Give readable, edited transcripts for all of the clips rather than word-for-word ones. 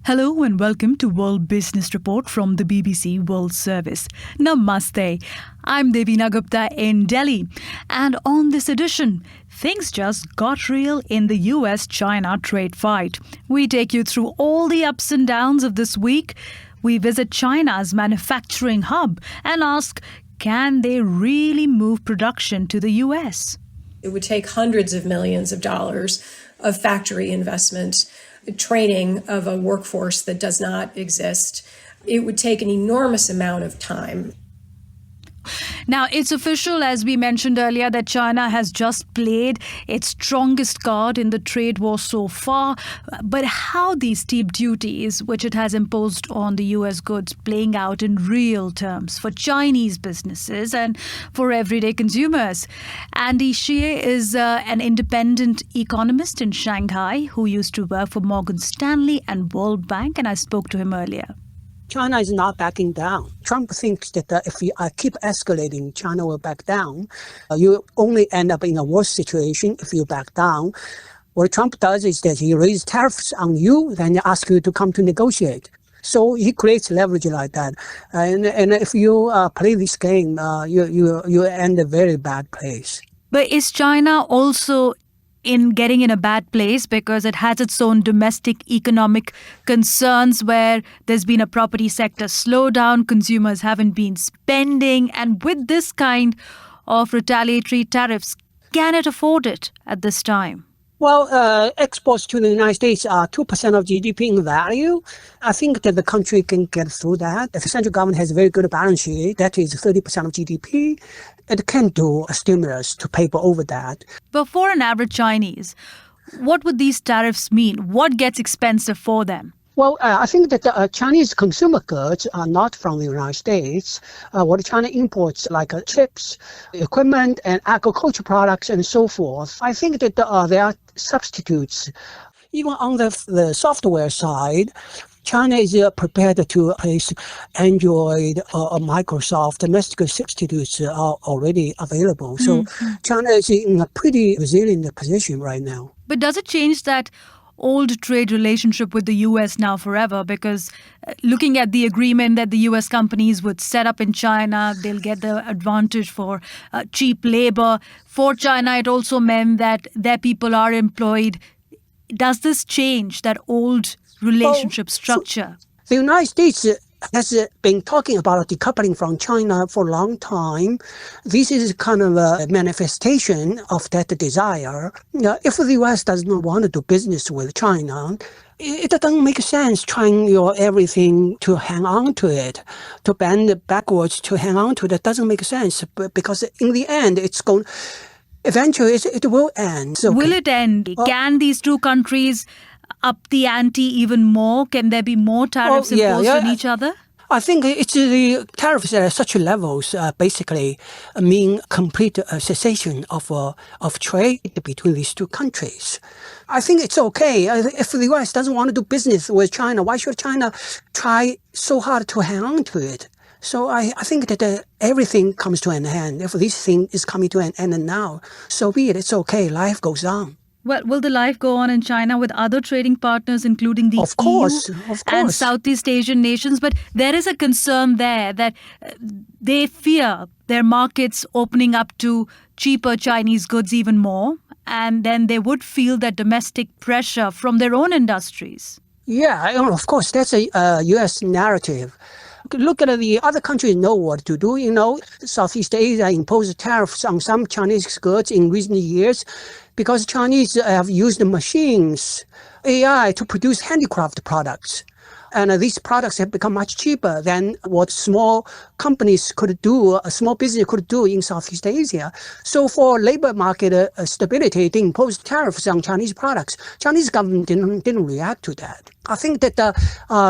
Hello and welcome to World Business Report from the BBC World Service. Namaste. I'm Devina Gupta in Delhi. And on this edition, things just got real in the US-China trade fight. We take you through all the ups and downs of this week. We visit China's manufacturing hub and ask, can they really move production to the US? It would take hundreds of millions of dollars of factory investment, training of a workforce that does not exist. It would take an enormous amount of time. Now, it's official, as we mentioned earlier, that China has just played its strongest card in the trade war so far. But how these steep duties, which it has imposed on the US goods, playing out in real terms for Chinese businesses and for everyday consumers? Andy Xie is an independent economist in Shanghai who used to work for Morgan Stanley and World Bank, and I spoke to him earlier. China is not backing down. Trump thinks that if you keep escalating, China will back down. You only end up in a worse situation if you back down. What Trump does is that he raises tariffs on you, then he asks you to come to negotiate. So he creates leverage like that. And if you play this game, you end a very bad place. But is China also getting in a bad place because it has its own domestic economic concerns where there's been a property sector slowdown, consumers haven't been spending, and with this kind of retaliatory tariffs, can it afford it at this time? Well, exports to the United States are 2% of GDP in value. I think that the country can get through that. If the central government has a very good balance sheet, that is 30% of GDP, it can do a stimulus to paper over that. But for an average Chinese, what would these tariffs mean? What gets expensive for them? Well, I think that the Chinese consumer goods are not from the United States. What China imports, like chips, equipment, and agriculture products, and so forth. I think that there are substitutes. Even on the software side, China is prepared to place Android or Microsoft. Domestic substitutes are already available. So China is in a pretty resilient position right now. But does it change that old trade relationship with the US now forever? Because looking at the agreement that the US companies would set up in China, they'll get the advantage for cheap labor. For China, it also meant that their people are employed. Does this change that old relationship structure? The United States has been talking about decoupling from China for a long time. This is kind of a manifestation of that desire. If the U.S. does not want to do business with China, it doesn't make sense trying your everything to hang on to it, to bend backwards to hang on to it. That doesn't make sense because in the end, eventually it will end. So, will it end? Can these two countries up the ante even more? Can there be more tariffs imposed on each other? I think it's the tariffs at such levels basically mean complete cessation of trade between these two countries. I think it's okay. If the U.S. doesn't want to do business with China, why should China try so hard to hang on to it? So I think that everything comes to an end. If this thing is coming to an end now, so be it. It's okay. Life goes on. Well, will the life go on in China with other trading partners, including the EU and Southeast Asian nations? But there is a concern there that they fear their markets opening up to cheaper Chinese goods even more, and then they would feel that domestic pressure from their own industries. Yeah, of course, that's a U.S. narrative. Look at the other countries know what to do. Southeast Asia imposed tariffs on some Chinese goods in recent years because Chinese have used machines, AI, to produce handicraft products. And these products have become much cheaper than what small companies could do, a small business could do in Southeast Asia. So for labor market stability, they imposed tariffs on Chinese products. Chinese government didn't react to that. I think that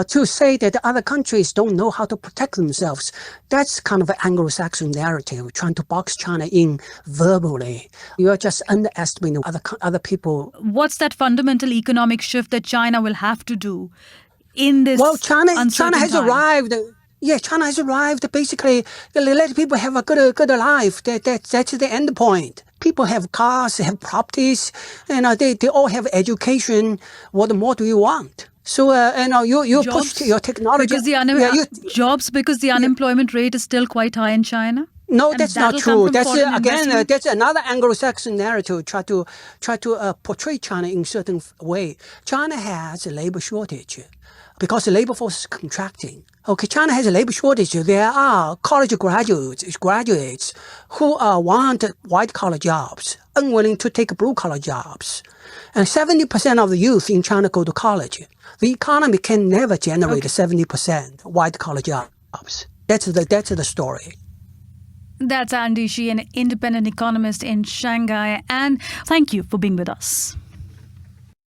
to say that other countries don't know how to protect themselves, that's kind of an Anglo-Saxon narrative, trying to box China in verbally. You are just underestimating other people. What's that fundamental economic shift that China will have to do in this China has time? arrived. Yeah, China has arrived. Basically, let people have a good life. That's the end point. People have cars, have properties, and they all have education. What more do you want? So you Jobs push your technology. because jobs because the unemployment rate is still quite high in China. No, And that's not that'll come true. from That's foreign investment? that's another Anglo-Saxon narrative. Try to portray China in certain way. China has a labor shortage because the labor force is contracting. Okay, China has a labor shortage. There are college graduates who want white-collar jobs, unwilling to take blue-collar jobs. And 70% of the youth in China go to college. The economy can never generate 70% white-collar jobs. That's the story. That's Andy Shi, an independent economist in Shanghai. And thank you for being with us.